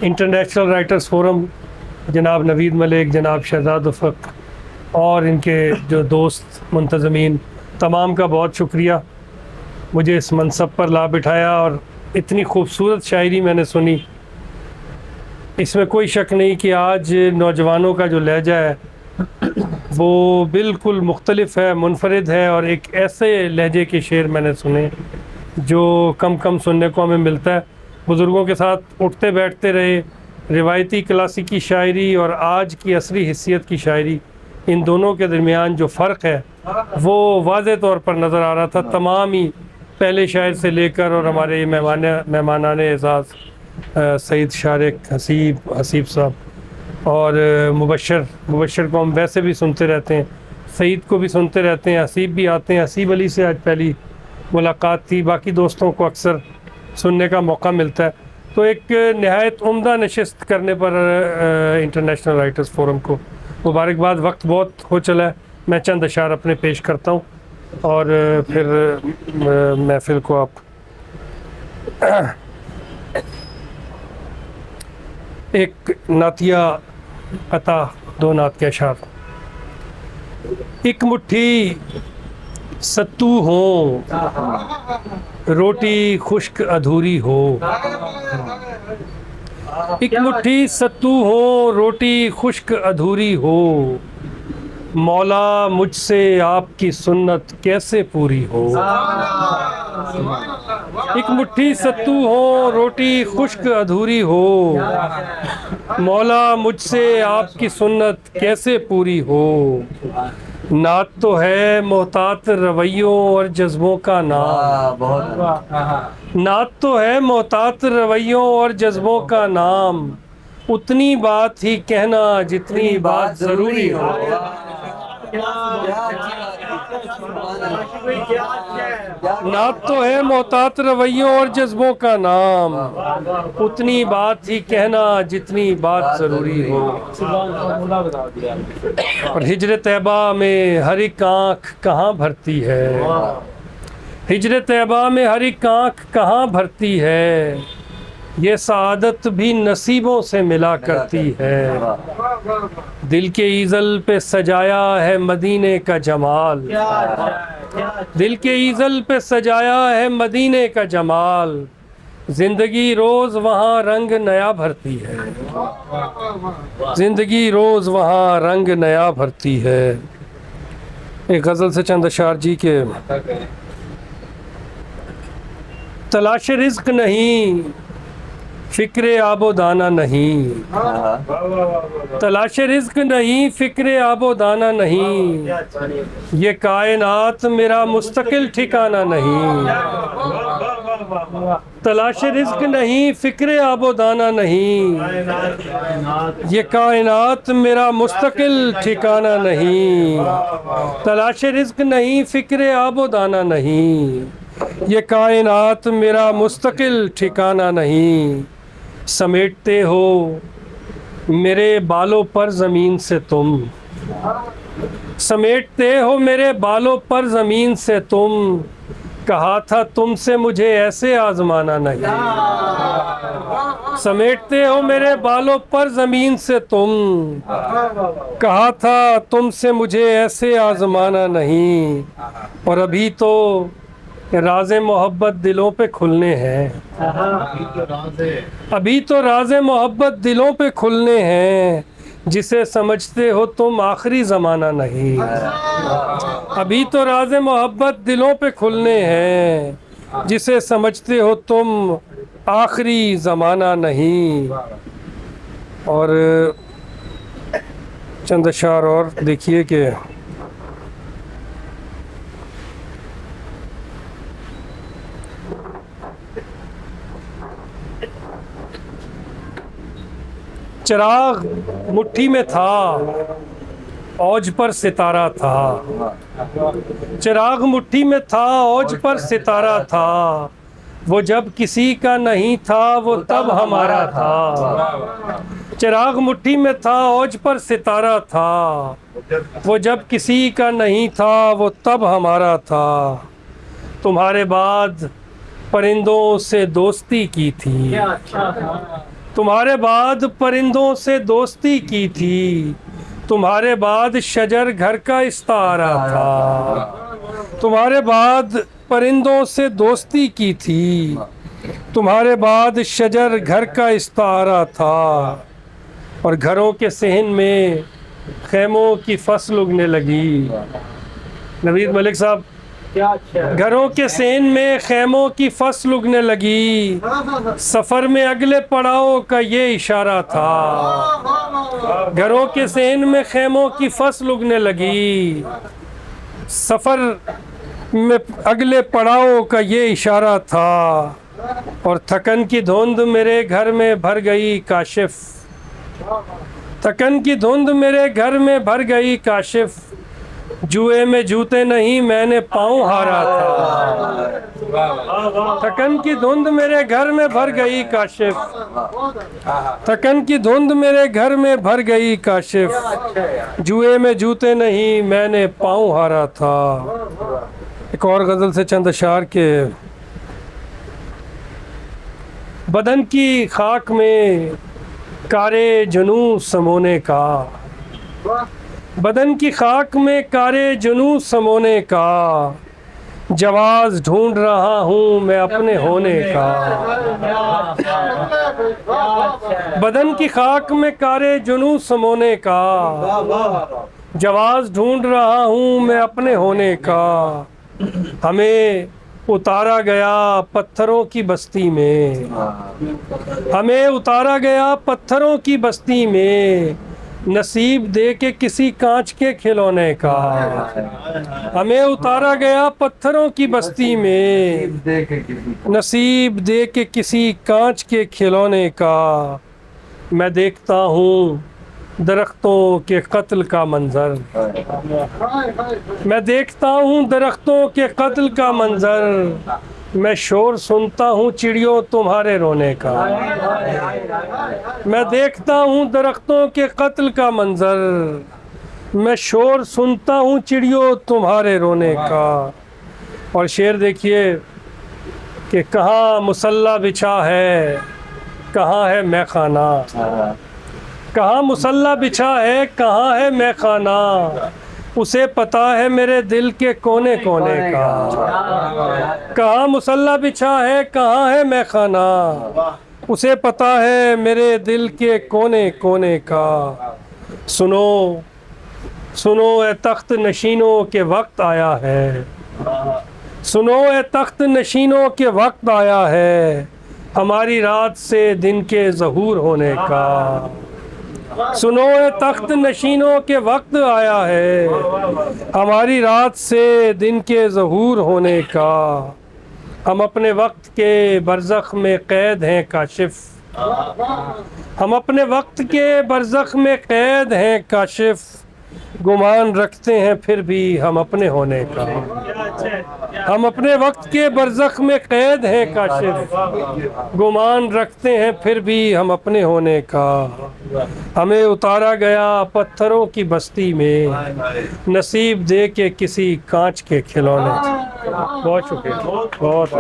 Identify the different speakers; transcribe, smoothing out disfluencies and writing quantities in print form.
Speaker 1: International writers forum, जनाब नवीद मलिक, जनाब शहजाद उफ़क़ और इनके जो दोस्त मुंतज़मीन, तमाम का बहुत शुक्रिया मुझे इस मनसब पर ला बिठाया और इतनी खूबसूरत शायरी मैंने सुनी। इसमें कोई शक नहीं कि आज नौजवानों का जो लहजा है वो बिल्कुल मुख्तलिफ है, मुनफरिद है, और एक ऐसे लहजे के शेर मैंने सुने जो कम कम सुनने को हमें मिलता है। बुज़ुर्गों के साथ उठते बैठते रहे, रिवायती क्लासिकी शायरी और आज की असरी हिस्सियत की शायरी, इन दोनों के दरमियान जो फ़र्क है वो वाज़े तौर पर नज़र आ रहा था। तमाम ही पहले शायर से लेकर और हमारे मेहमानाने एज़ाज़ सईद शारिक, हसीब साहब और मुबशर को हम वैसे भी सुनते रहते हैं, सईद को भी सुनते रहते हैं, हसीब भी आते हैं। हसीब अली से आज पहली मुलाकात थी, बाकी दोस्तों को अक्सर सुनने का मौका मिलता है। तो एक नहायत उम्दा नशिस्त करने पर इंटरनेशनल राइटर्स फोरम को मुबारकबाद। वक्त बहुत हो चला है, मैं चंद अशार अपने पेश करता हूँ और फिर महफिल को आप एक नातिया अता, दो नात के अशार। एक मुट्ठी सत्तू हो, रोटी खुश्क अधूरी हो। एक मुट्ठी सत्तू हो, रोटी खुश्क अधूरी हो। मौला मुझसे आपकी सुन्नत कैसे पूरी हो। एक मुट्ठी सत्तू हो, रोटी खुश्क अधूरी हो। मौला मुझसे आपकी सुन्नत कैसे पूरी हो। नात तो है मोहतात रवैयों और जज्बों का नाम। नात तो है मोहतात रवैयों और जज्बों का नाम। उतनी बात ही कहना जितनी बात ज़रूरी हो। नात तो है मोहतात रवैयों और जज्बों का नाम। उतनी बात ही कहना जितनी बात ज़रूरी हो। और हिजर तैबा में हर एक आँख कहाँ भरती है। हिजर तैबा में हर एक आँख कहाँ भरती है। ये सआदत भी नसीबों से मिला करती है। दिल के ईज़ल पे सजाया है मदीने का जमाल। दिल के ईज़ल पे सजाया है मदीने का जमाल। जिंदगी रोज़ वहाँ रंग नया भरती है। जिंदगी रोज़ वहाँ रंग नया भरती है। एक गज़ल से चंद अशार जी के। तलाश रिज़्क नहीं, फ़िक्र आबो दाना नहीं। तलाश रिज़्क नहीं, फ़िक्र आबो दाना नहीं। ये कायनात मेरा मुस्तकिल ठिकाना नहीं। तलाश रिज़्क नहीं, फ़िक्र आबो दाना नहीं। ये कायनात मेरा मुस्तकिल ठिकाना नहीं। तलाश रिज़्क नहीं, फ़िक्र आबो दाना नहीं। ये कायनात मेरा मुस्तकिल ठिकाना नहीं। समेटते हो मेरे बालों पर ज़मीन से तुम। समेटते हो मेरे बालों पर ज़मीन से तुम। कहा था तुमसे मुझे ऐसे आज़माना नहीं। समेटते हो मेरे बालों पर ज़मीन से तुम। कहा था तुमसे मुझे ऐसे आज़माना नहीं। और अभी तो राज़े मोहब्बत दिलों पे खुलने हैं। अभी तो राज़े मोहब्बत दिलों पे खुलने हैं। जिसे समझते हो तुम आखिरी ज़माना नहीं। अभी तो राज़े मोहब्बत दिलों पे खुलने हैं। जिसे समझते हो तुम आखिरी ज़माना नहीं। और चंद अशार और देखिए कि चिराग मुट्ठी में था, औज पर सितारा था। चिराग मुट्ठी में था, औज पर सितारा था। वो जब किसी का नहीं था वो तब हमारा था। चिराग मुट्ठी में था, औज पर सितारा था। वो जब किसी का नहीं था वो तब हमारा था। तुम्हारे बाद परिंदों से दोस्ती की थी। तुम्हारे बाद परिंदों से दोस्ती की थी, तुम्हारे बाद शजर घर का इस्तारा था। तुम्हारे बाद परिंदों से दोस्ती की थी, तुम्हारे बाद शजर घर का इस्तारा था। और घरों के सहन में खैमों की फसल उगने लगी। नवीद मलिक साहब, घरों के सहन में खैमों की फसल उगने लगी, सफ़र में अगले पड़ाव का ये इशारा था। घरों के सहन में खैमों की फसल उगने लगी, सफ़र में अगले पड़ाव का ये इशारा था। और थकन की धुंध मेरे घर में भर गई काशिफ, थकन की धुंध मेरे घर में भर गई काशिफ। जुए में जूते नहीं मैंने पाँव हारा था। थकन की धुंध मेरे घर में भर गई काशिफ, थकन की धुंध मेरे घर में भर गई काशिफ। जुए में जूते नहीं मैंने पाँव हारा था। एक और गज़ल से चंद अशार के। बदन की खाक में कारे जुनू समोने का, बदन की खाक में कारे जुनू समोने का। जवाज़ ढूंढ रहा हूँ मैं अपने होने का। बदन की खाक में कारे जुनू समोने का, जवाज़ ढूंढ रहा हूँ मैं अपने होने का। हमें उतारा गया पत्थरों की बस्ती में, हमें उतारा गया पत्थरों की बस्ती में। नसीब दे के किसी कांच के खिलौने का, हमें उतारा गया पत्थरों की बस्ती में। नसीब दे के किसी कांच के खिलौने का। मैं देखता हूँ दरख्तों के कत्ल का मंजर, मैं देखता हूँ दरख्तों के कत्ल का मंजर। मैं शोर सुनता हूँ चिड़ियों तुम्हारे रोने का। मैं देखता हूँ दरख्तों के कत्ल का मंजर, मैं शोर सुनता हूँ चिड़ियों तुम्हारे रोने का। और शेर देखिए कि कहाँ मुसल्ला बिछा है, कहाँ है मैखाना। कहाँ मुसल्ला बिछा है, कहाँ है मैखाना। उसे पता है मेरे दिल के कोने कोने का। कहाँ मुसल्ला बिछा है, कहाँ है मैखाना। उसे पता है मेरे दिल के कोने कोने का। सुनो सुनो ए तख्त नशीनों के वक्त आया है, सुनो ए तख्त नशीनों के वक्त आया है। हमारी रात से दिन के ज़हूर होने का। सुनो ए तख्त नशीनों के वक्त आया है, हमारी रात से दिन के ज़हूर होने का। हम अपने वक्त के बरज़ख में क़ैद हैं काशिफ, हम अपने वक्त के बरज़ख में क़ैद हैं काशिफ। गुमान रखते हैं फिर भी हम अपने होने का। हम अपने वक्त के बरज़ख में क़ैद हैं काशिफ। गुमान रखते हैं फिर भी हम अपने होने का। हमें उतारा गया पत्थरों की बस्ती में, नसीब दे के किसी कांच के खिलौने। बहुत शुक्रिया, बहुत